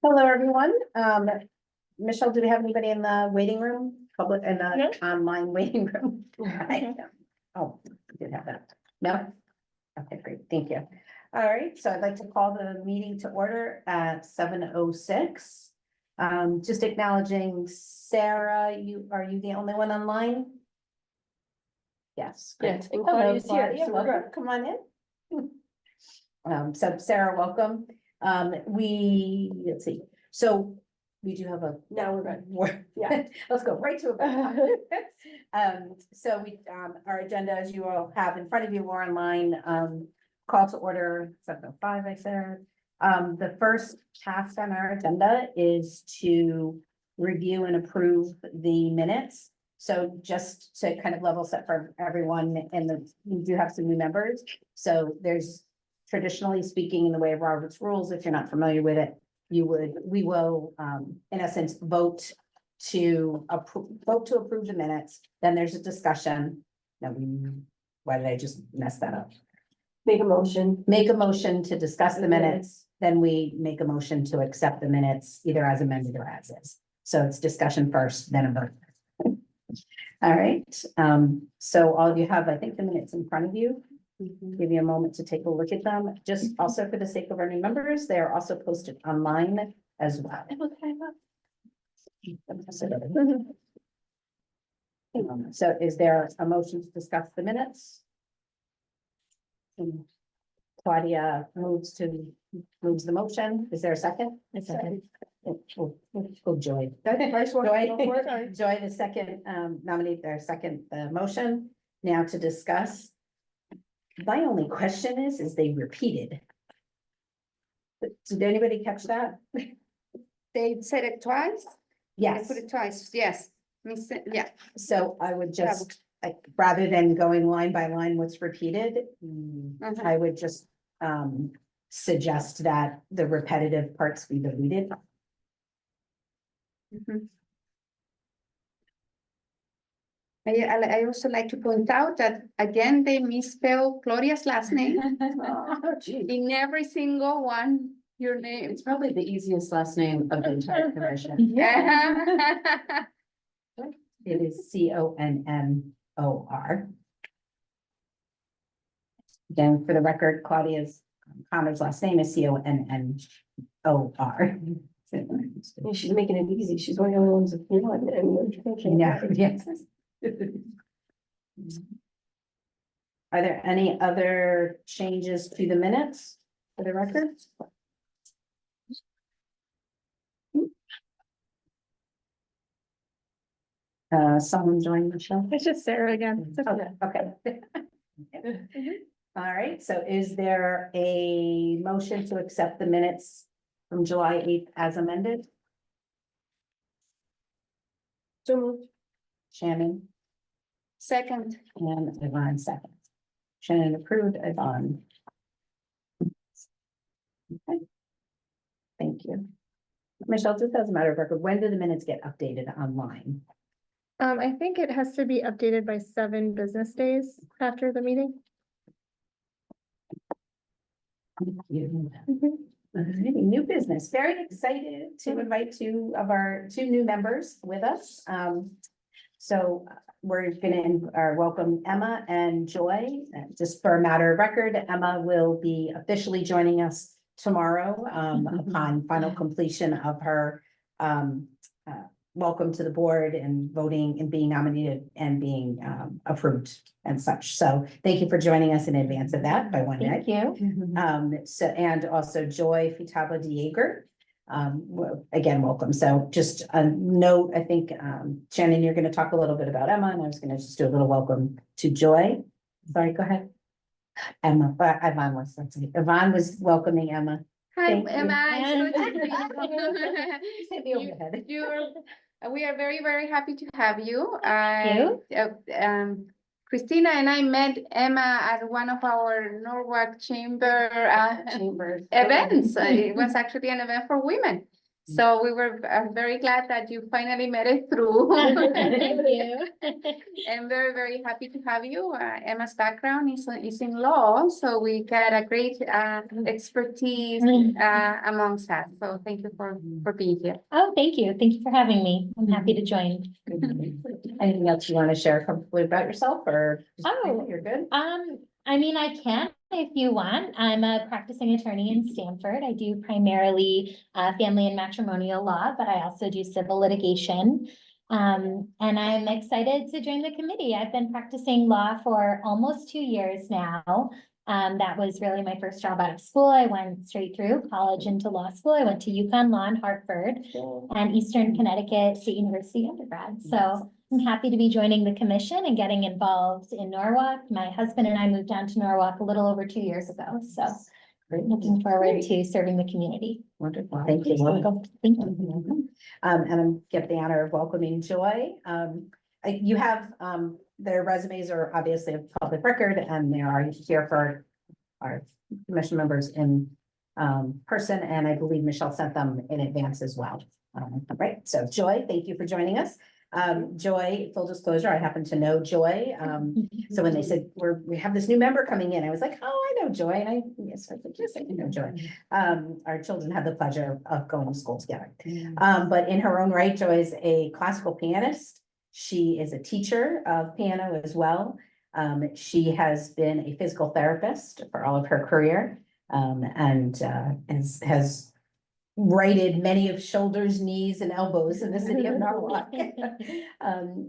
Hello, everyone. Michelle, do we have anybody in the waiting room, public and No. online waiting room? Oh, we did have that. No? Okay, great. Thank you. All right, so I'd like to call the meeting to order at 7:06. Just acknowledging Sarah, are you the only one online? Yes. great. Yes, and Hello, Claudia's here, Claudia, so we're welcome. Come on in. So Sarah, welcome. Let's see, so we do have a. Now we're good. Yeah, let's go right to it. So our agenda, as you all have in front of you or online, call to order 7:05, I said. The first task on our agenda is to review and approve the minutes. So just to kind of level set for everyone, we do have some new members. So there's, traditionally speaking, in the way of Robert's rules, if you're not familiar with it, we will, in essence, vote to approve the minutes. Then there's a discussion. Why did I just mess that up? Make a motion. Make a motion to discuss the minutes, then we make a motion to accept the minutes either as amended or as is. So it's discussion first, then a vote. All right, so all you have, I think, the minutes in front of you. Give you a moment to take a look at them. Just also for the sake of our new members, they are also posted online as well. So is there a motion to discuss the minutes? Claudia moves the motion. Is there a second? A second. Oh, Joy. Joy, the second, nominate their second, motion. Now to discuss. My only question is they repeated? Did anybody catch that? They said it twice? They Yes, put it twice, yes. Yeah, so I would just, like, rather than going line by line what's repeated, I would just, suggest that the repetitive parts be deleted. mhm. I also like to point out that, again, they misspelled Gloria's last name. Oh, gee. In every single one, your name. It's probably the easiest last name of the entire commission. It is Connor. Again, for the record, Connor's last name is Connor. She's making it easy. She's one of the only ones that, Yeah, yes. Are there any other changes to the minutes for the record? Someone join Michelle? It's just Sarah again. Okay. All right, so is there a motion to accept the minutes from July 8th as amended? So moved. Shannon Second, and Yvonne second. Shannon approved, Yvonne. Okay. Thank you. Michelle, just as a matter of record, when do the minutes get updated online? I think it has to be updated by 7 business days after the meeting. Thank you. Alrighty, new business. Very excited to invite two new members with us. So we're gonna welcome Emma and Joy. Just for a matter of record, Emma will be officially joining us tomorrow upon final completion of her welcome to the board and voting and being nominated and being approved and such. So thank you for joining us in advance of that by one day. you. So, and also Joy Futaba Dieger. Again, welcome. So just a note, I think, Shannon, you're gonna talk a little bit about Emma, and I was gonna just do a little welcome to Joy. Sorry, go ahead. Emma, but Yvonne was welcoming Emma. hi, Thank you. Emma. It's good to Hit meet me over you. the head. We are very, very happy to have you. Christina and I met Emma at one of our Norwalk Chamber Chambers. events. It was actually an event for women. So we were very glad that you finally made it through. Thank you. I'm very, very happy to have you. Emma's background is in law, so we got a great expertise amongst us. So thank you for being here. Oh, thank you. Thank you for having me. I'm happy to join. Anything else you want to share comfortably about yourself or? Oh. You're good? I mean, I can if you want. I'm a practicing attorney in Stamford. I do primarily family and matrimonial law, but I also do civil litigation. And I'm excited to join the committee. I've been practicing law for almost 2 years now. That was really my first job out of school. I went straight through college into law school. I went to UConn Law in Hartford and Eastern Connecticut State University undergrad. So I'm happy to be joining the commission and getting involved in Norwalk. My husband and I moved down to Norwalk a little over 2 years ago. So looking forward to serving the community. Wonderful. Thank you. Thank you. And I'm get the honor of welcoming Joy. You have, their resumes are obviously a public record and they are here for our commission members in person. And I believe Michelle sent them in advance as well. Right. So Joy, thank you for joining us. Joy, full disclosure, I happen to know Joy. So when they said, we have this new member coming in, I was like, oh, I know Joy. And I was like, yes, I know Joy. Our children had the pleasure of going to school together. But in her own right, Joy is a classical pianist. She is a teacher of piano as well. She has been a physical therapist for all of her career, and has righted many of shoulders, knees, and elbows in the city of Norwalk.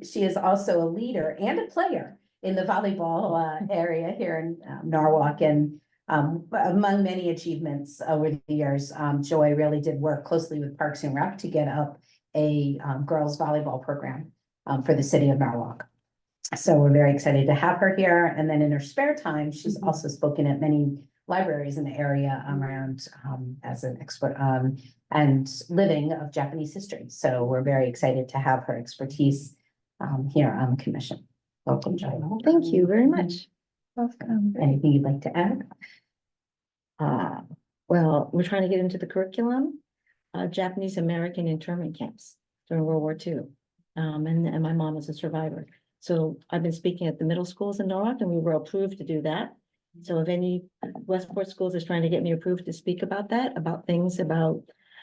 She is also a leader and a player in the volleyball area here in Norwalk. And among many achievements over the years, Joy really did work closely with Parks and Rec to get up a girls volleyball program for the city of Norwalk. So we're very excited to have her here. And then in her spare time, she's also spoken at many libraries in the area around as an expert and living of Japanese history. So we're very excited to have her expertise here on the commission. Welcome, Joy. Thank you very much. Welcome. Anything you'd like to add? Well, we're trying to get into the curriculum, Japanese American internment camps during World War II. And my mom is a survivor. So I've been speaking at the middle schools in Norwalk and we were approved to do that. So if any Westport schools is trying to get me approved to speak about that, about things about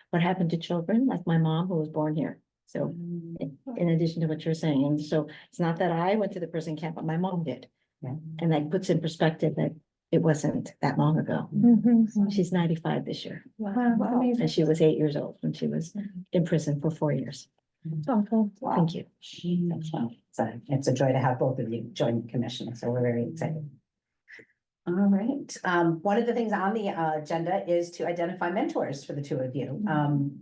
what happened to children, like my mom who was born here. So in addition to what you're saying, and so it's not that I went to the prison camp, but my mom did. Yeah. And that puts in perspective that it wasn't that long ago. Mhm. She's 95 this year. Wow, that's amazing. And she was 8 years old when she was in prison for 4 years. Awful. Thank you. So it's a joy to have both of you join the commission. So we're very excited. All right. One of the things on the agenda is to identify mentors for the two of you.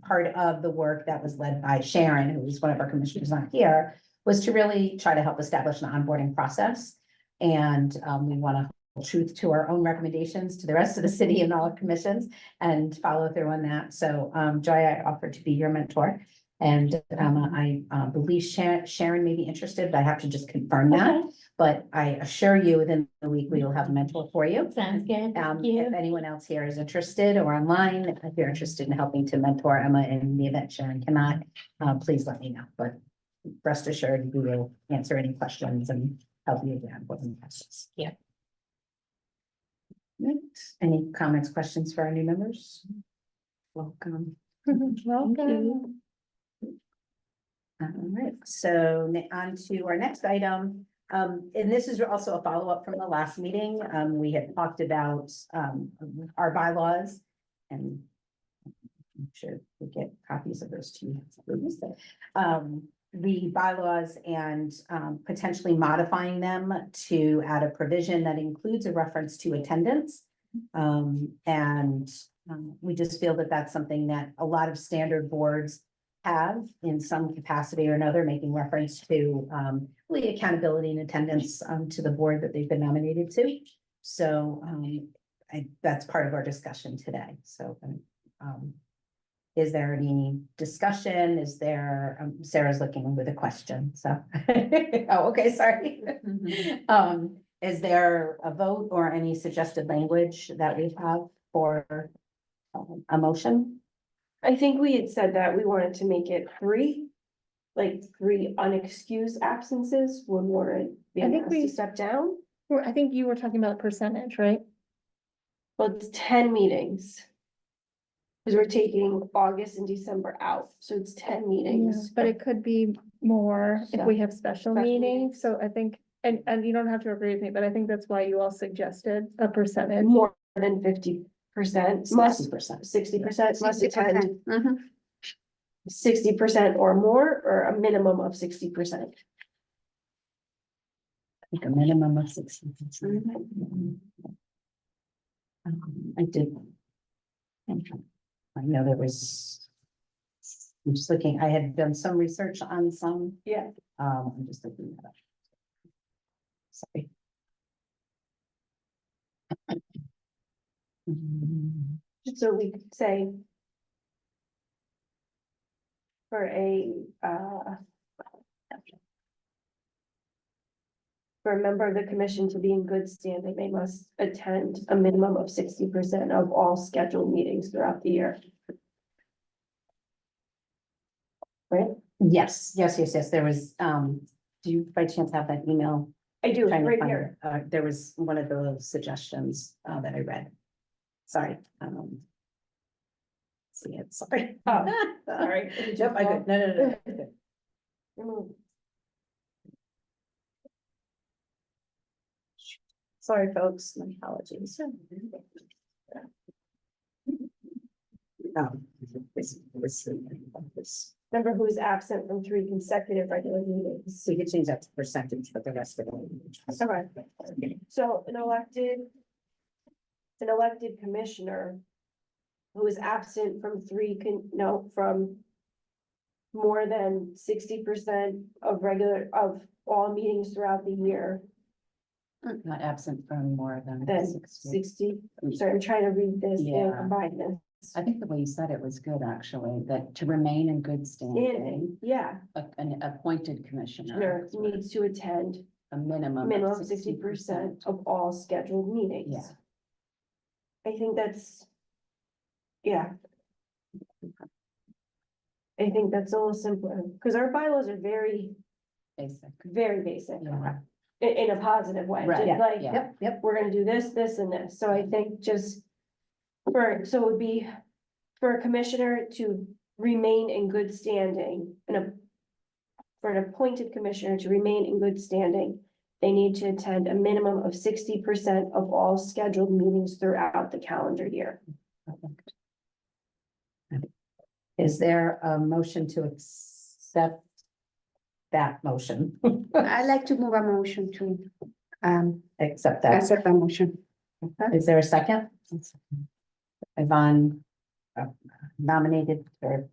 Part of the work that was led by Sharon, who was one of our commissioners not here, was to really try to help establish an onboarding process. And we want to hold truth to our own recommendations to the rest of the city and all commissions and follow through on that. So Joy, I offered to be your mentor. And I believe Sharon may be interested, but I have to just confirm that. Okay. But I assure you, within the week, we will have a mentor for you. Sounds good. Thank you. If anyone else here is interested or online, if you're interested in helping to mentor Emma in the event Sharon cannot, please let me know. But rest assured, we will answer any questions and help you again with the process. Yeah. Right. Any comments, questions for our new members? Welcome. Welcome. All right, so on to our next item. And this is also a follow-up from the last meeting. We had talked about our bylaws and I'm sure we get copies of those to you. The bylaws and potentially modifying them to add a provision that includes a reference to attendance. We just feel that that's something that a lot of standard boards have in some capacity or another, making reference to really accountability and attendance to the board that they've been nominated to. So that's part of our discussion today. So is there any discussion? Is there, Sarah's looking with a question, so. Oh, okay, sorry. Is there a vote or any suggested language that we have for a motion? I think we had said that we wanted to make it three. Like 3 unexcused absences would warrant being think asked we- to step down. I think you were talking about percentage, right? Well, it's 10 meetings. Because we're taking August and December out, so it's 10 meetings. But it could be more if we have special Special meetings, meetings. so I think, and you don't have to agree with me, but I think that's why you all suggested a percentage. More than 50% must, 60%. 60% must attend, 60%. 60% or more, or a minimum of 60%. Like a minimum of 60. I did. I know there was. I'm just looking, I had done some research on some, Yeah. I'm just looking that up. Sorry. So we could say. For a, For a member of the commission to be in good standing, they must attend a minimum of 60% of all scheduled meetings throughout the year. Right? Yes, there was, do you by chance have that email? I do, Trying to right find here. it. There was one of those suggestions, that I read. Sorry, see it, sorry. Oh, sorry. Yep, I good, no. Remove. Sorry, folks, my apologies. This, Member who is absent from 3 consecutive regular meetings. we could change that to percentage, but the rest of it. Okay. So an elected commissioner. Who is absent from from. More than 60% of all meetings throughout the year, Not absent from more than then 60. 60, sorry, I'm trying to read this and Yeah. combine this. I think the way you said it was good, actually, that to remain in good standing, Standing, yeah, an appointed commissioner. commissioner needs to attend A minimum. minimum 60% of all scheduled meetings. Yeah. I think that's. Yeah. I think that's a little simpler, because our bylaws are very, Basic. very basic, Yeah. in a positive way, Right, just like, yeah. Yep. we're gonna do this, this, and this, so I think just. So it would be for a commissioner to remain in good standing, for an appointed commissioner to remain in good standing. They need to attend a minimum of 60% of all scheduled meetings throughout the calendar year. Perfect. Is there a motion to accept that motion? I'd like to move a motion to, Accept that. accept a motion. Is there a second? Yvonne nominated or,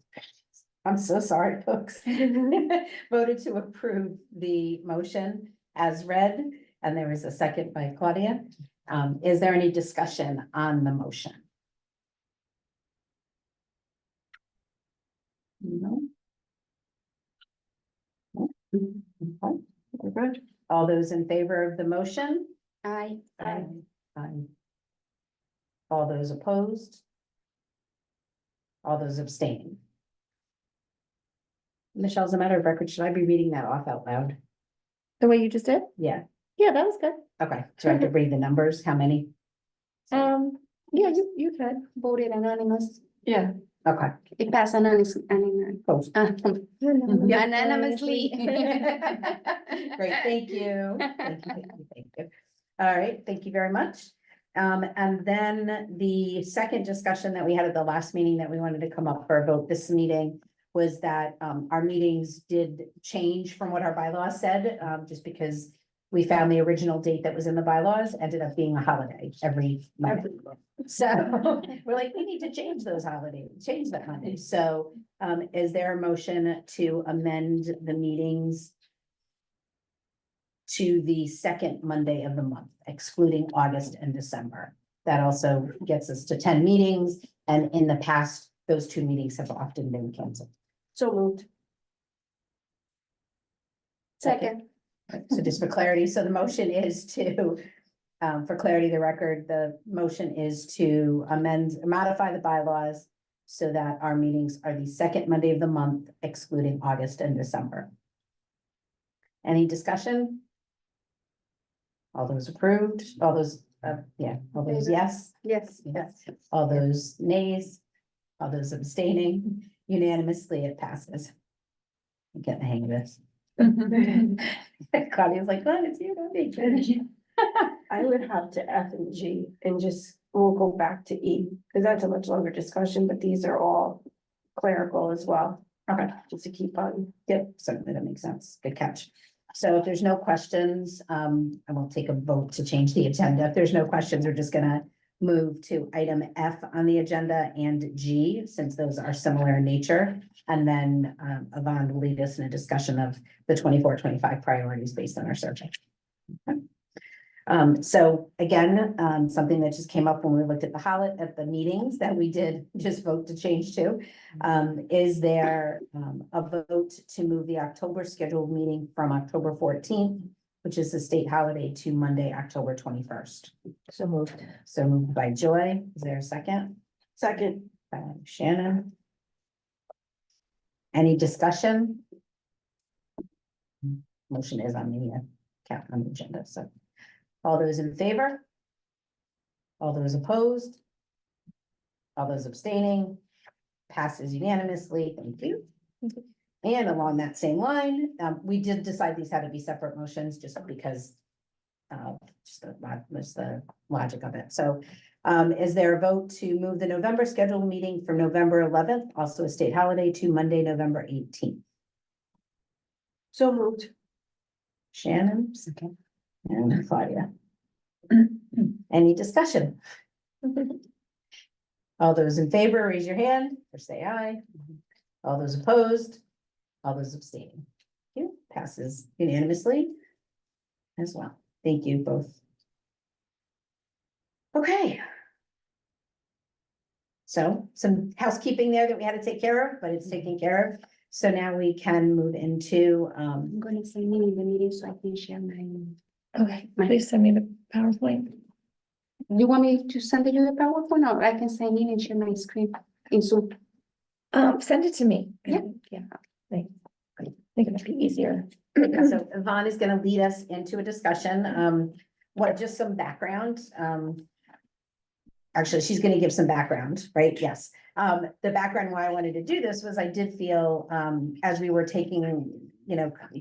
I'm so sorry, folks. Voted to approve the motion as read, and there is a second by Claudia. Is there any discussion on the motion? No. Okay, we're good. All those in favor of the motion? Aye. Aye. Aye. All those opposed? All those abstaining? Michelle, as a matter of record, should I be reading that off out loud? The way you just did? Yeah, Yeah, that was good. okay, so I have to read the numbers, how many? Yeah, you could. Voted anonymous. Yeah. Okay. It passed anonymous, Post. unanimously. Great, thank you. Thank you. All right, thank you very much. And then the second discussion that we had at the last meeting that we wanted to come up for a vote this meeting was that our meetings did change from what our bylaws said, just because we found the original date that was in the bylaws ended up being a holiday every Monday. So we're like, we need to change those holidays, change that Monday. So is there a motion to amend the meetings to the second Monday of the month, excluding August and December? That also gets us to 10 meetings, and in the past, those 2 meetings have often been canceled. So moved. Second. So just for clarity, so the motion is to, for clarity of the record, the motion is to amend, modify the bylaws so that our meetings are the second Monday of the month, excluding August and December. Any discussion? All those approved, all those, all those yes, Yes. yes, all those nays, all those abstaining, unanimously it passes. I'm getting the hang of this. Claudia's like, oh, it's you, don't be. I would have to F and G and just, we'll go back to E, because that's a much longer discussion, but these are all clerical as well. Okay. Just to keep on. Yep, certainly that makes sense. Good catch. So if there's no questions, I will take a vote to change the agenda. If there's no questions, we're just gonna move to item F on the agenda and G, since those are similar in nature. And then Yvonne will lead us in a discussion of the 24-25 priorities based on our survey. Okay. So again, something that just came up when we looked at the meetings that we did just vote to change to. Is there a vote to move the October scheduled meeting from October 14th, which is the state holiday, to Monday, October 21st? So moved. So moved by Joy. Is there a second? Second, By Shannon. Any discussion? Motion is on the agenda, so. All those in favor? All those opposed? All those abstaining? Passes unanimously, thank you. And along that same line, we did decide these had to be separate motions just because just the logic of it. So is there a vote to move the November scheduled meeting from November 11th, also a state holiday, to Monday, November 18th? so moved. Shannon, second, and Claudia. Any discussion? All those in favor, raise your hand or say aye. All those opposed, all those abstaining. Thank you. Passes unanimously as well. Thank you both. Okay. So some housekeeping there that we had to take care of, but it's taken care of. So now we can move into, I'm gonna sign in the meeting so I can share my. Okay, please send me the PowerPoint. You want me to send you the PowerPoint, or I can sign in and share my screen in Zoom? Send it to me. Yeah. Yeah, thanks. I think it might be easier. so Yvonne is gonna lead us into a discussion, just some background, actually, she's gonna give some background, right? Yes. The background why I wanted to do this was I did feel, as we were taking,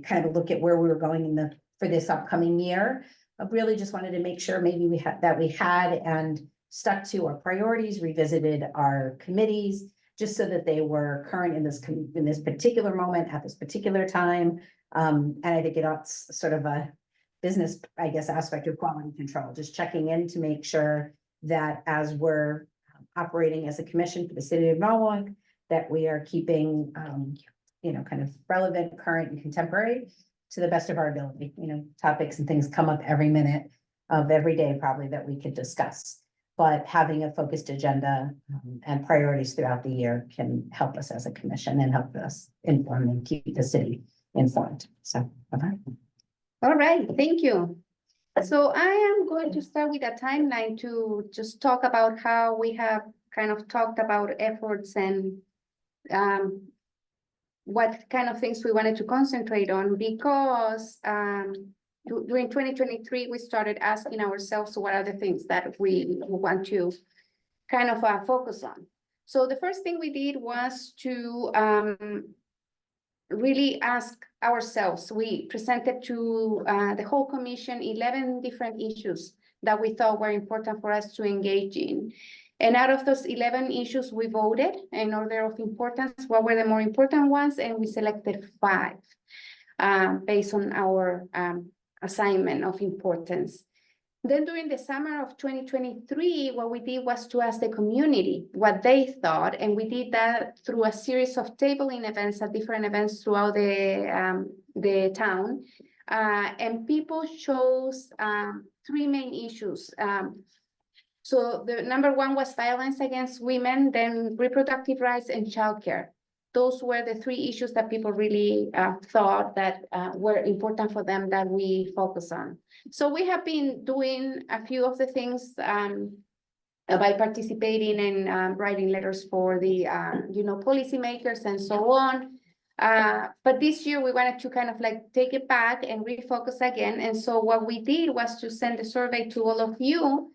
kind of a look at where we were going for this upcoming year, I really just wanted to make sure maybe we had and stuck to our priorities, revisited our committees, just so that they were current in this particular moment at this particular time. And I think it's sort of a business, I guess, aspect of quality control, just checking in to make sure that as we're operating as a commission for the city of Norwalk, that we are keeping, kind of relevant, current, and contemporary to the best of our ability. Topics and things come up every minute of every day probably that we could discuss. But having a focused agenda and priorities throughout the year can help us as a commission and help us inform and keep the city informed. So, bye-bye. All right, thank you. So I am going to start with a timeline to just talk about how we have kind of talked about efforts and what kind of things we wanted to concentrate on, because during 2023, we started asking ourselves what are the things that we want to kind of focus on. So the first thing we did was to really ask ourselves. We presented to the whole commission 11 different issues that we thought were important for us to engage in. And out of those 11 issues, we voted in order of importance, what were the more important ones, and we selected 5 based on our assignment of importance. Then during the summer of 2023, what we did was to ask the community what they thought, and we did that through a series of tabling events at different events throughout the town. And people chose 3 main issues. So the number 1 was violence against women, then reproductive rights and childcare. Those were the 3 issues that people really thought that were important for them that we focus on. So we have been doing a few of the things by participating and writing letters for the, policymakers and so on. But this year we wanted to kind of like take it back and refocus again. And so what we did was to send a survey to all of you,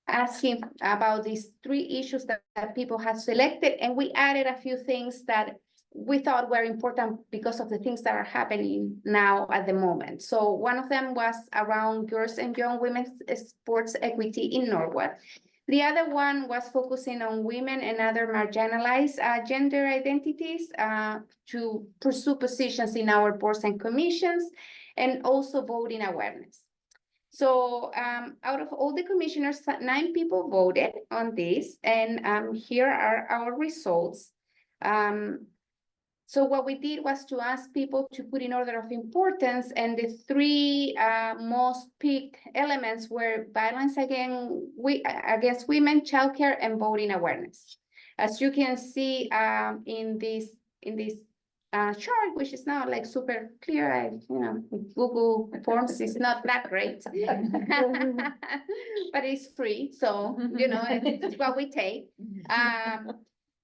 asking about these 3 issues that people had selected, and we added a few things that we thought were important because of the things that are happening now at the moment. So one of them was around girls and young women's sports equity in Norwood. The other one was focusing on women and other marginalized gender identities to pursue positions in our boards and commissions, and also voting awareness. So out of all the commissioners, 9 people voted on this, and here are our results. So what we did was to ask people to put in order of importance, and the 3 most picked elements were violence against women, childcare, and voting awareness. As you can see in this chart, which is not like super clear, Google Forms is not that great, but it's free, so it's what we take.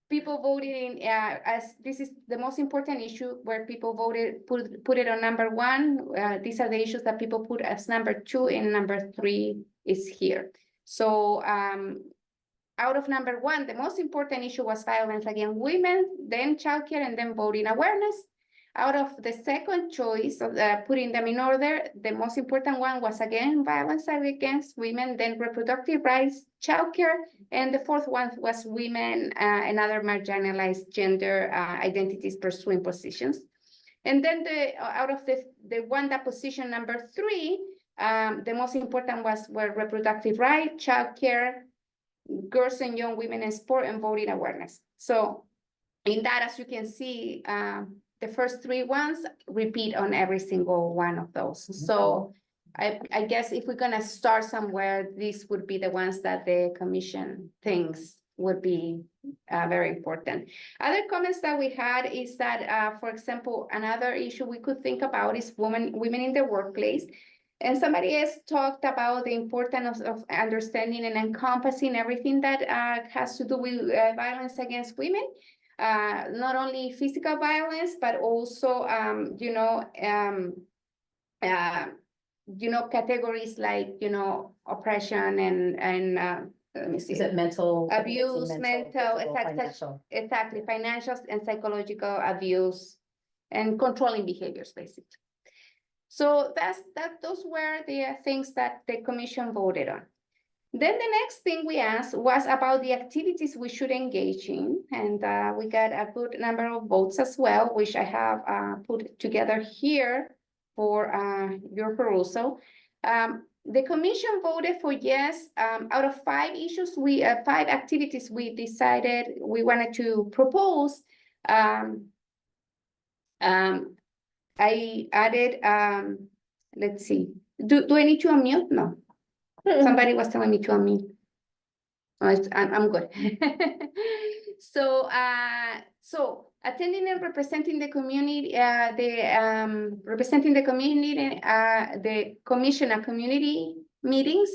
People voted in as this is the most important issue, where people voted, put it on number 1. These are the issues that people put as number 2, and number 3 is here. So out of number 1, the most important issue was violence against women, then childcare, and then voting awareness. Out of the second choice of putting them in order, the most important one was again violence against women, then reproductive rights, childcare, and the 4th one was women and other marginalized gender identities pursuing positions. And then out of the one that position number 3, the most important were reproductive rights, childcare, girls and young women in sport, and voting awareness. So in that, as you can see, the first 3 ones repeat on every single one of those. So I guess if we're gonna start somewhere, these would be the ones that the commission thinks would be very important. Other comments that we had is that, for example, another issue we could think about is women in the workplace. And somebody else talked about the importance of understanding and encompassing everything that has to do with violence against women. Not only physical violence, but also, categories like, oppression and let me see. Is it mental? Abuse, mental, physical, financial? exactly, financial and psychological abuse and controlling behaviors, basically. So those were the things that the commission voted on. Then the next thing we asked was about the activities we should engage in, and we got a good number of votes as well, which I have put together here for your perusal. The commission voted for yes. Out of 5 issues, 5 activities we decided we wanted to propose. I added, let's see, do I need to unmute? No. Somebody was telling me to unmute. Oh, I'm good. So attending and representing the community, representing the community, the commission at community meetings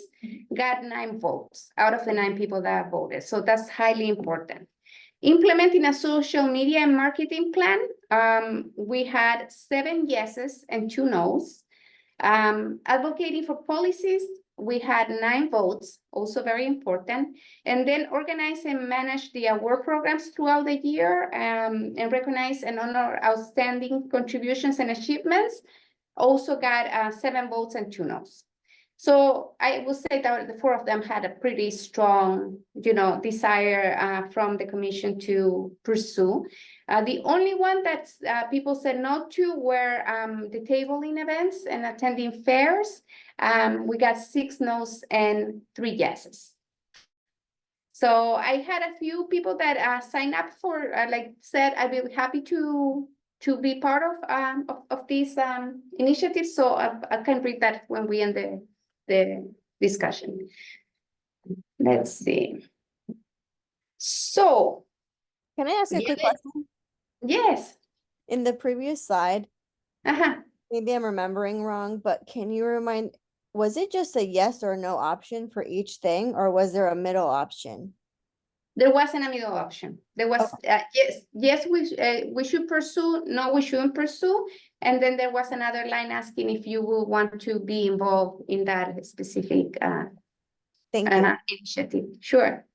got 9 votes out of the 9 people that voted. So that's highly important. Implementing a social media and marketing plan, we had 7 yeses and 2 nos. Advocating for policies, we had 9 votes, also very important. And then organize and manage the award programs throughout the year, and recognize and honor outstanding contributions and achievements, also got 7 votes and 2 nos. So I will say that the 4 of them had a pretty strong, desire from the commission to pursue. The only one that people said no to were the tabling events and attending fairs. We got 6 no's and 3 yeses. So I had a few people that signed up for, said, I'd be happy to be part of this initiative. So I can read that when we end the discussion. Let's see. So. Can I ask a quick question? Yes. In the previous slide, Uh-huh. maybe I'm remembering wrong, but can you remind, was it just a yes or no option for each thing, or was there a middle option? There wasn't a middle option. There was, yes, we should pursue, no, we shouldn't pursue. And then there was another line asking if you will want to be involved in that specific Thank you. initiative. Sure.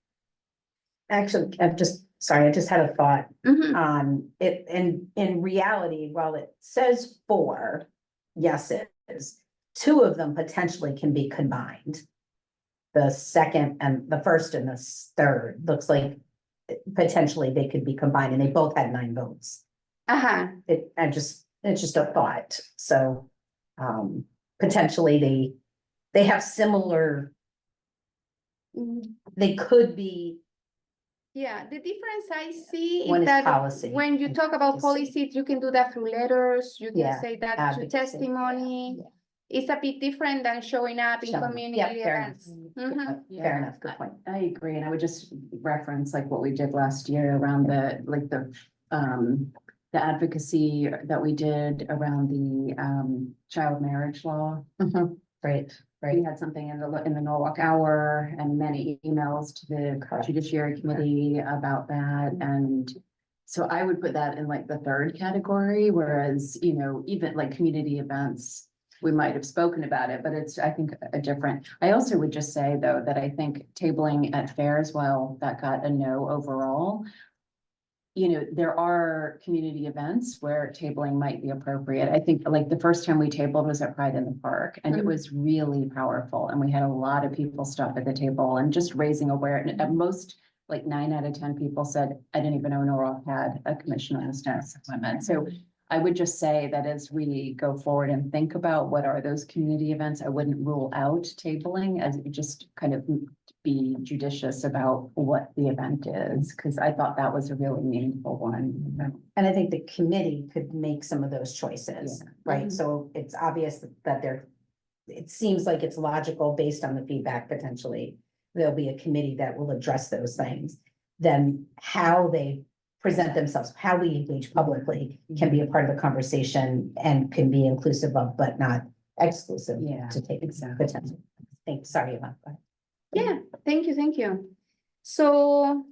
Actually, I just had a thought. Mhm. It, in reality, while it says 4, yes, it is. 2 of them potentially can be combined. The second and the first and the third, looks like potentially they could be combined, and they both had 9 votes. It's just a thought, so, potentially they have similar, Mm, they could be, Yeah, the difference I see One is is that policy when you and talk about advocacy. policies, you can do that through letters, you can Yeah, say that to advocacy, testimony. yeah. It's a bit different than showing up in Showing up. community Yeah, fair enough. events. Good Mhm. point. Fair enough, good point. I agree, and I would just reference like what we did last year around the advocacy that we did around the child marriage law. Right, We right. had something in the Norwalk Hour and many emails to the Judiciary Committee about that, and so I would put that in like the 3rd category, whereas, you know, even like community events, we might have spoken about it, but it's, I think, a different. I also would just say, though, that I think tabling at fairs, while that got a no overall, you know, there are community events where tabling might be appropriate. I think like the first time we tabled was at Pride in the Park, and it was really powerful. And we had a lot of people stop at the table and just raising awareness. At most, like 9 out of 10 people said, I didn't even know Norwalk had a commission on the status of women. So I would just say that as we go forward and think about what are those community events, I wouldn't rule out tabling, as just kind of be judicious about what the event is, because I thought that was a really meaningful one. And I think the committee could make some of those choices, right? So it's obvious that it seems like it's logical based on the feedback potentially. There'll be a committee that will address those things. Then how they present themselves, how we engage publicly can be a part of the conversation and can be inclusive of, but not exclusive Yeah, to take exactly. potential. Thanks, sorry about that. Yeah, thank you. So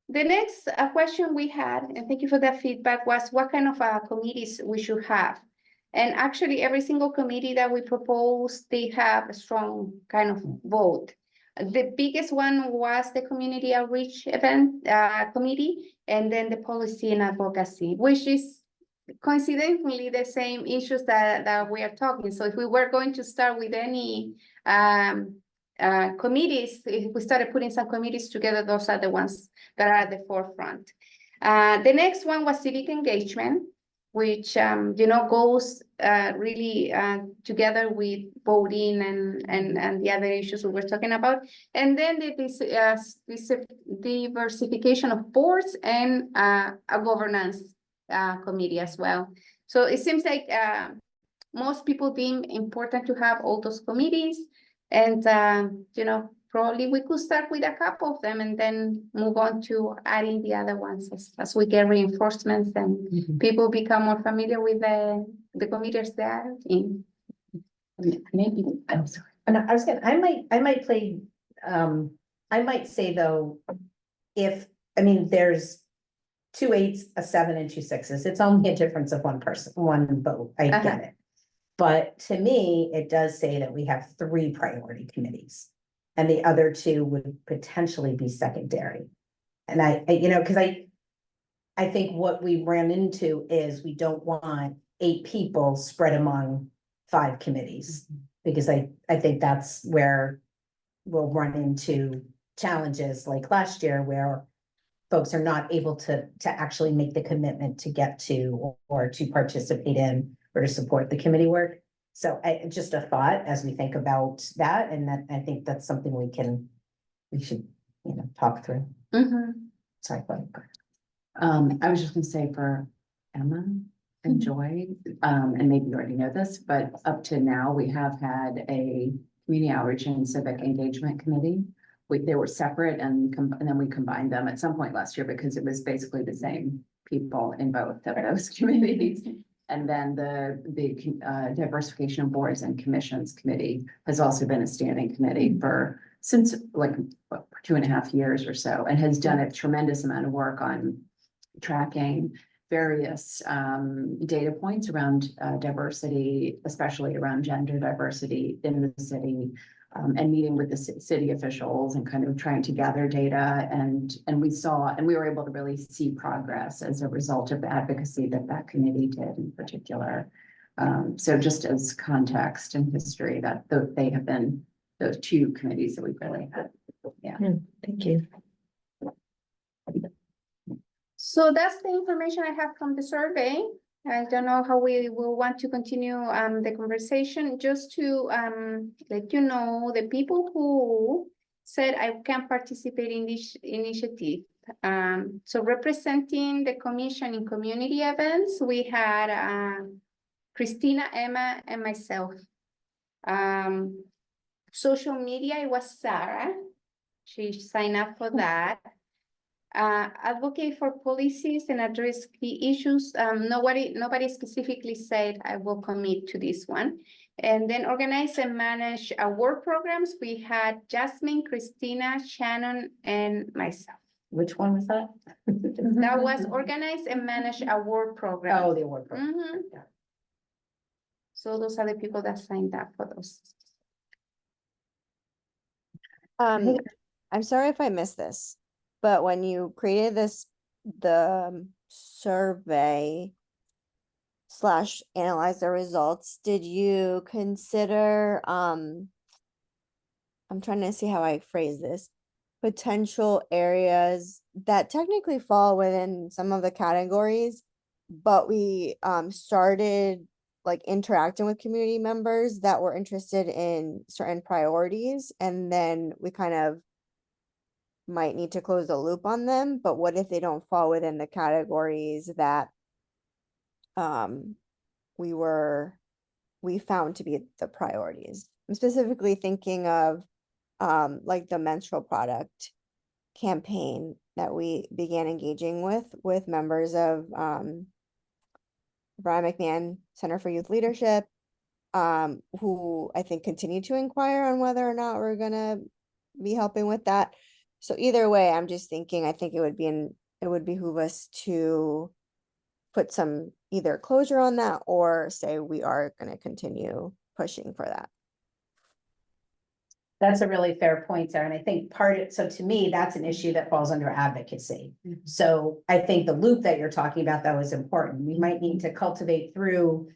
the next question we had, and thank you for that feedback, was what kind of committees we should have. And actually, every single committee that we propose, they have a strong kind of vote. The biggest one was the community outreach event committee, and then the policy and advocacy, which is coincidentally the same issues that we are talking. So if we were going to start with any committees, if we started putting some committees together, those are the ones that are at the forefront. The next one was civic engagement, which goes really together with voting and the other issues we were talking about. And then this diversification of boards and a governance committee as well. So it seems like most people deem important to have all those committees, and probably we could start with a couple of them and then move on to adding the other ones as we get reinforcements and people become more familiar with the committees they are in. Maybe, I'm sorry. And I might play, I might say though, there's 2 8s, a 7 and 2 6s, it's only a difference of one vote, I get it. But to me, it does say that we have 3 priority committees. And the other 2 would potentially be secondary. And because I think what we ran into is we don't want 8 people spread among 5 committees. Because I think that's where we'll run into challenges like last year where folks are not able to actually make the commitment to get to or to participate in or to support the committee work. So just a thought as we think about that, and that I think that's something we should talk through. Sorry, go ahead. I was just gonna say for Emma and Joy, and maybe you already know this, but up to now, we have had a community outreach and civic engagement committee. They were separate and then we combined them at some point last year because it was basically the same people in both of those committees. And then the diversification of boards and commissions committee has also been a standing committee since like 2.5 years or so, and has done a tremendous amount of work on tracking various data points around diversity, especially around gender diversity in the city. And meeting with the city officials and kind of trying to gather data, and we were able to really see progress as a result of the advocacy that committee did in particular. So just as context and history, that they have been those two committees that we've really had. Yeah. Thank you. So that's the information I have from the survey. I don't know how we will want to continue the conversation, just to let you know, the people who said I can participate in this initiative. So representing the commission in community events, we had Christina, Emma, and myself. Social media, it was Sarah. She signed up for that. Advocate for policies and address key issues. Nobody specifically said I will commit to this one. And then organize and manage award programs. We had Jasmine, Christina, Shannon, and myself. Which one was that? That was organize and manage award program. Oh, the award program. Mhm. Yeah. So those are the people that signed up for those. I'm sorry if I missed this, but when you created the survey / analyze the results, did you consider, I'm trying to see how I phrase this, potential areas that technically fall within some of the categories, but we started like interacting with community members that were interested in certain priorities, and then we kind of might need to close the loop on them, but what if they don't fall within the categories that we found to be the priorities? I'm specifically thinking of like the menstrual product campaign that we began engaging with members of Brian McMahon Center for Youth Leadership, who I think continue to inquire on whether or not we're gonna be helping with that. So either way, I'm just thinking, I think it would behoove us to put some either closure on that or say we are going to continue pushing for that. That's a really fair point, Sarah, and I think so to me, that's an issue that falls under advocacy. So I think the loop that you're talking about, though, is important. We might need to cultivate through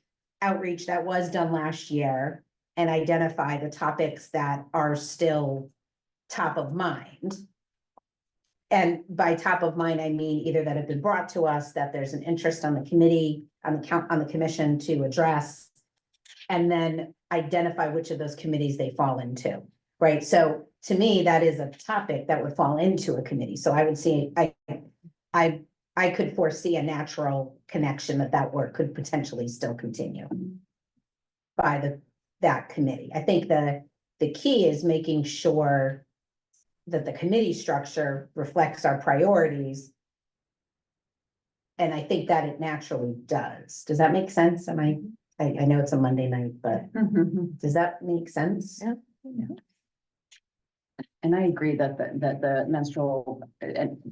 outreach that was done last year and identify the topics that are still top of mind. And by top of mind, I mean either that have been brought to us, that there's an interest on the committee, on the commission to address, and then identify which of those committees they fall into, right? So to me, that is a topic that would fall into a committee. So I would see, I could foresee a natural connection that work could potentially still continue by that committee. I think the key is making sure that the committee structure reflects our priorities. And I think that it naturally does. Does that make sense? I know it's a Monday night, but does that make sense? Yeah. And I agree that the menstrual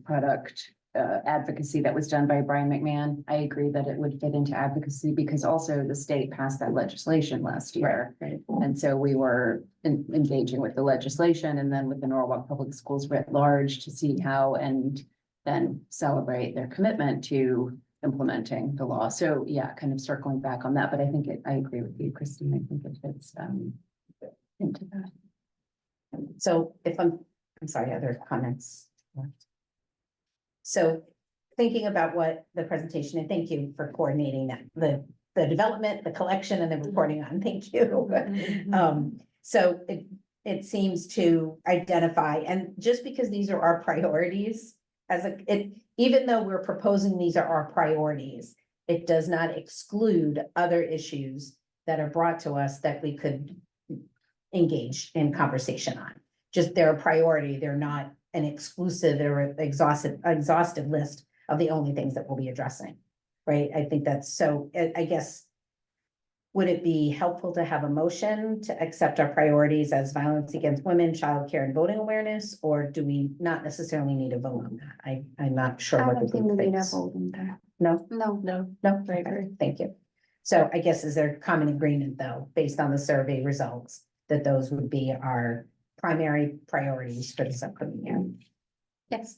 product advocacy that was done by Brian McMahon, I agree that it would fit into advocacy because also the state passed that legislation last year. Right. And so we were engaging with the legislation and then with the Norwalk Public Schools writ large to see how and then celebrate their commitment to implementing the law. So yeah, kind of circling back on that, but I think I agree with you, Christine. I think it fits into that. So if I'm sorry, other comments? So thinking about what the presentation, and thank you for coordinating that, the development, the collection, and the reporting on, thank you. So it seems to identify, and just because these are our priorities, even though we're proposing these are our priorities, it does not exclude other issues that are brought to us that we could engage in conversation on. Just they're a priority, they're not an exclusive or exhaustive list of the only things that we'll be addressing. right? I think that's so, I guess. Would it be helpful to have a motion to accept our priorities as violence against women, childcare and voting awareness? Or do we not necessarily need a vote on that? I'm not sure I what the don't think group we need a thinks. vote on that. No, No. no, okay, thank you. So I guess is there common agreement though, based on the survey results, that those would be our primary priorities for this upcoming year? Yes.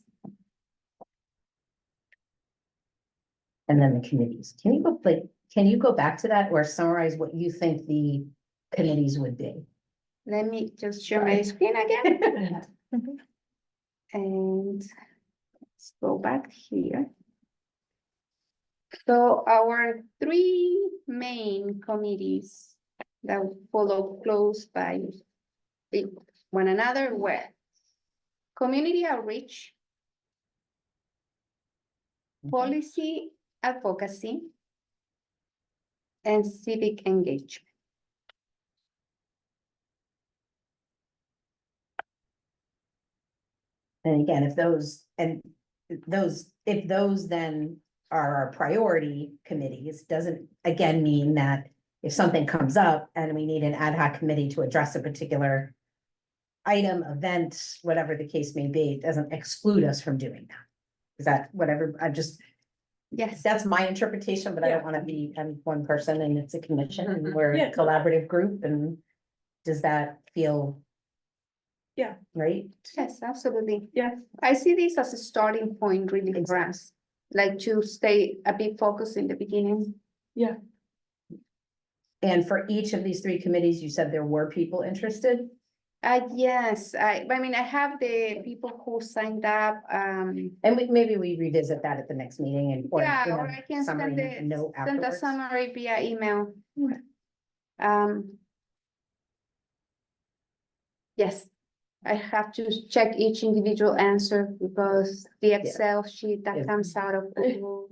And then the committees. Can you go back to that or summarize what you think the committees would be? Let me just share my screen again. And let's go back here. So our three main committees that follow close by one another were community outreach, policy advocacy, and civic engagement. And again, if those then are our priority committees, doesn't again mean that if something comes up and we need an ad hoc committee to address a particular item, event, whatever the case may be, it doesn't exclude us from doing that. Is that whatever, Yes. that's my interpretation, but I don't want to be, I'm one person and it's a commission and we're Yeah. a collaborative group and does that feel? Yeah. Right? Yes, absolutely. Yeah. I see this as a starting point really for us, like to stay a bit focused in the beginning. And for each of these three committees, you said there were people interested? Yes, I mean, I have the people who signed up, And maybe we revisit that at the next meeting and. or, yeah, you know, or I can summary send and note send a afterwards. summary via email. Okay. Yes, I have to check each individual answer because the Excel sheet Yeah. that comes out of Google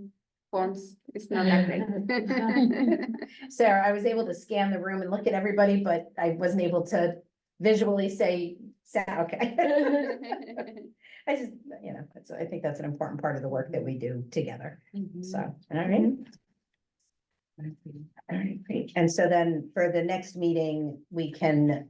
Forms is not that great. Sarah, I was able to scan the room and look at everybody, but I wasn't able to visually say, okay. I just, you know, I think that's an important part of the work that we do together, so, all right. All right, great. And so then for the next meeting, we can,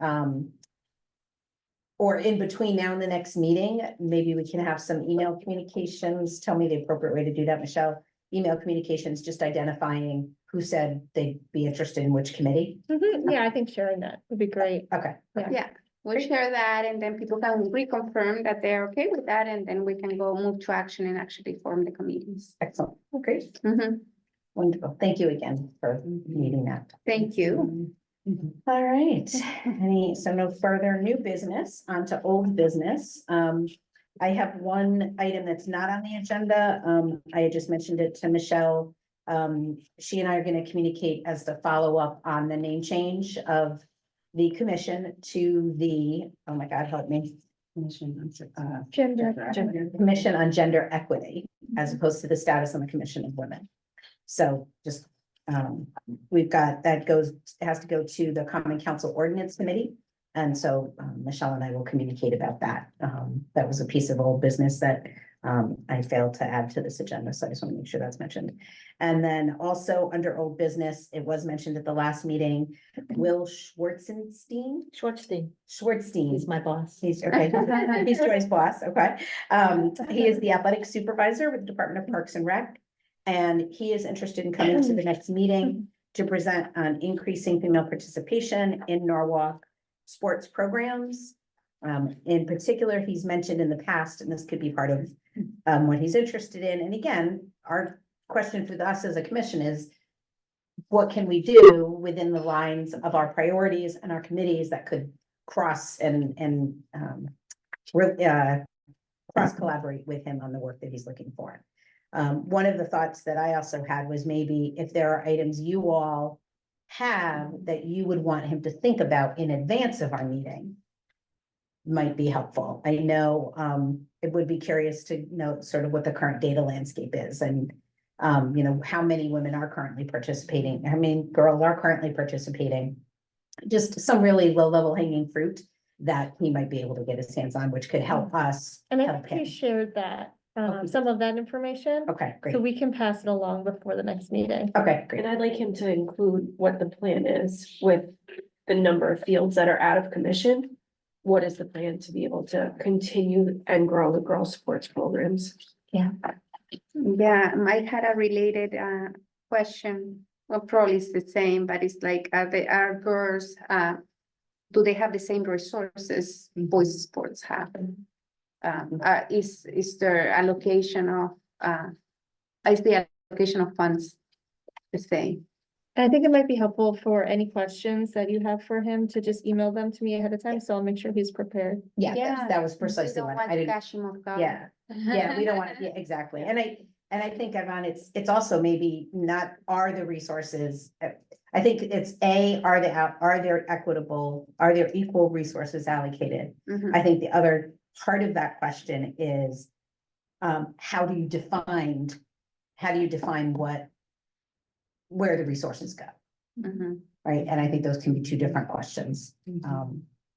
or in between now and the next meeting, maybe we can have some email communications. Tell me the appropriate way to do that, Michelle. Email communications, just identifying who said they'd be interested in which committee. Yeah, I think sharing that would be great. Okay, Yeah, we'll share that and then people can reconfirm that they're okay with that and then we can go move to action and actually form the committees. excellent. Okay, Mhm. wonderful. Thank you again for meeting that. Thank you. All right, so no further new business, onto old business. I have one item that's not on the agenda. I had just mentioned it to Michelle. She and I are gonna communicate as the follow-up on the name change of the commission to the, oh my God, help me. Commission on Gender Equity, as opposed to the status on the Commission of Women. So just, we've got, that has to go to the Common Council Ordinance Committee. And so Michelle and I will communicate about that. That was a piece of old business that I failed to add to this agenda, so I just want to make sure that's mentioned. And then also under old business, it was mentioned at the last meeting, Will Schwarzenstein, He's my boss. he's okay, he's Joy's boss, okay. He is the athletic supervisor with the Department of Parks and Rec. And he is interested in coming to the next meeting to present on increasing female participation in Norwalk sports programs. In particular, he's mentioned in the past, and this could be part of what he's interested in. And again, our question for us as a commission is, what can we do within the lines of our priorities and our committees that could cross and cross collaborate with him on the work that he's looking for. One of the thoughts that I also had was maybe if there are items you all have that you would want him to think about in advance of our meeting might be helpful. I know, it would be curious to know sort of what the current data landscape is and, you know, how many women are currently participating, how many girls are currently participating. Just some really low level hanging fruit that he might be able to get his hands on, which could help us. And I help think he him. shared that Okay. some of that information. Okay, great. So we can pass it along before the next meeting. Okay, great. And I'd like him to include what the plan is with the number of fields that are out of commission. What is the plan to be able to continue and grow the girls' sports programs? Yeah, I had a related question. Well, probably it's the same, but it's like, are girls, do they have the same resources boys sports have? Is there allocation of, is the allocation of funds the same? I think it might be helpful for any questions that you have for him to just email them to me ahead of time, so I'll make sure he's prepared. Yeah, that was We precisely don't what want I to didn't, cash him off guard. yeah, we don't want, yeah, exactly. And I think, Yvonne, it's also maybe not, are the resources, I think it's are there equitable, are there equal resources allocated? Mhm. I think the other part of that question is, how do you define where the resources go, Mhm. right? And I think those can be two different questions.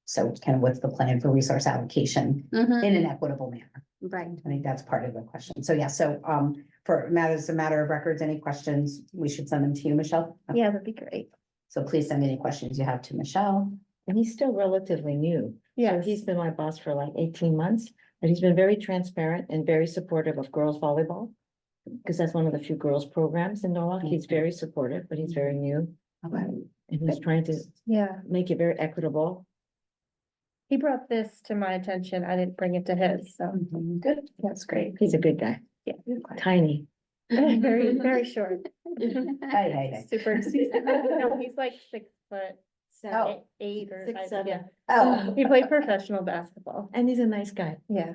So kind of what's the plan for resource allocation Mhm. in an equitable manner? Right. I think that's part of the question. So yeah, so for matters, a matter of records, any questions, we should send them to you, Michelle? Okay. Yeah, that'd be great. So please send any questions you have to Michelle. And he's still relatively new. So Yes. he's been my boss for like 18 months, but he's been very transparent and very supportive of girls volleyball. Because that's one of the few girls programs in Norwalk. He's very supportive, but he's very new. Okay. And he's trying to Yeah, make it very equitable. he brought this to my attention. I didn't bring it to his, so Good. that's great. He's a good guy, Yeah. tiny. Very, very short. Hey. Super, no, he's like 6'8" Oh. or Six, I- seven. yeah. Oh. He played professional basketball. And he's a nice guy. Yeah.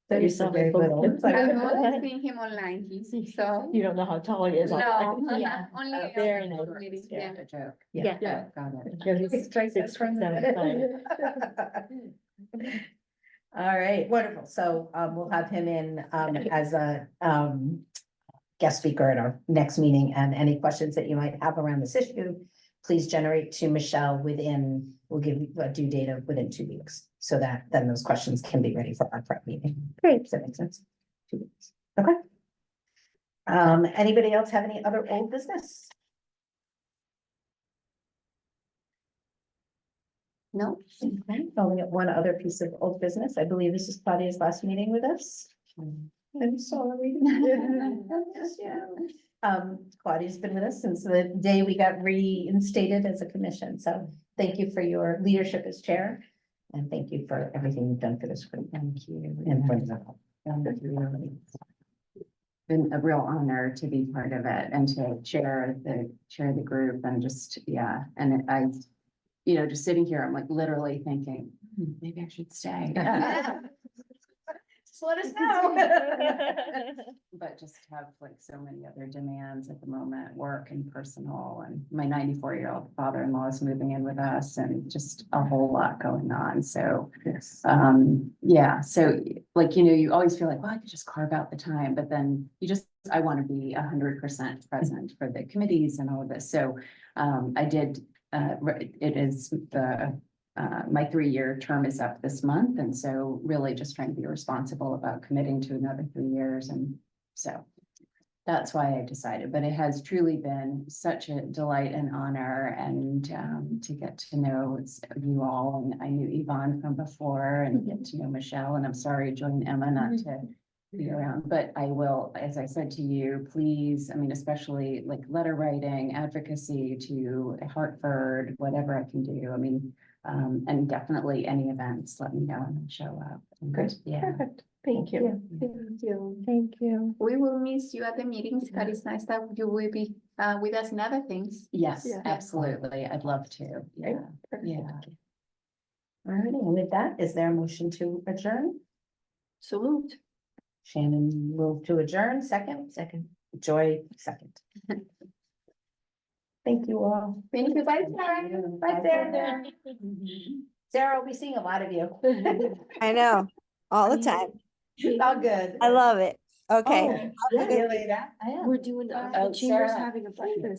That is so very little. It's like- I've only seen him online, so. You don't know how tall he is. No, Yeah. only. Very on nice. meetings, Yeah. yeah. A joke. Yeah. Yeah. Got it. Yeah, he's He's twice as 6'7", 5. All right, wonderful. So we'll have him in as a guest speaker at our next meeting, and any questions that you might have around this issue, please generate to Michelle we'll give you a due date of within 2 weeks, so that then those questions can be ready for our prep meeting. Great. Does that make sense? 2 weeks. Okay. Anybody else have any other old business? No, Okay, only got one other piece of old business. I believe this is Claudia's last meeting with us. I'm sorry. Claudia's been with us since the day we got reinstated as a commission, so thank you for your leadership as chair. And thank you for everything you've done for this group. Thank you. And for the. Been a real honor to be part of it and to chair the group and just, yeah, and just sitting here, I'm like literally thinking, maybe I should stay. Just let us know. But just have like so many other demands at the moment, work and personal, and my 94-year-old father-in-law is moving in with us and just a whole lot going on. So, yeah, so like, you always feel like, well, I could just carve out the time, but then I want to be 100% present for the committees and all of this. So, I did, it is my 3-year term is up this month. And so really just trying to be responsible about committing to another 3 years. And so that's why I decided, but it has truly been such a delight and honor and to get to know you all. And I knew Yvonne from before and get to know Michelle, and I'm sorry, join Emma not to be around, but I will, as I said to you, please, I mean, especially like letter writing, advocacy to Hartford, whatever I can do. I mean, and definitely any events, let me know and I'll show up. Great. Yeah. Perfect. Thank you. thank you. Thank you. We will miss you at the meetings, but it's nice that you will be with us in other things. Yes, Yeah. absolutely. I'd love to. Yeah. Yeah. All right, and with that, is there a motion to adjourn? So moved. Shannon moved to adjourn, second, Joy, second. Thank you all. Thank you, bye, Sarah. Bye, Sarah. Sarah, I'll be seeing a lot of you. I know, all the time. It's all good. I love it. Okay. Oh, see you later. We're doing, the Chamber's Sarah. having a breakfast.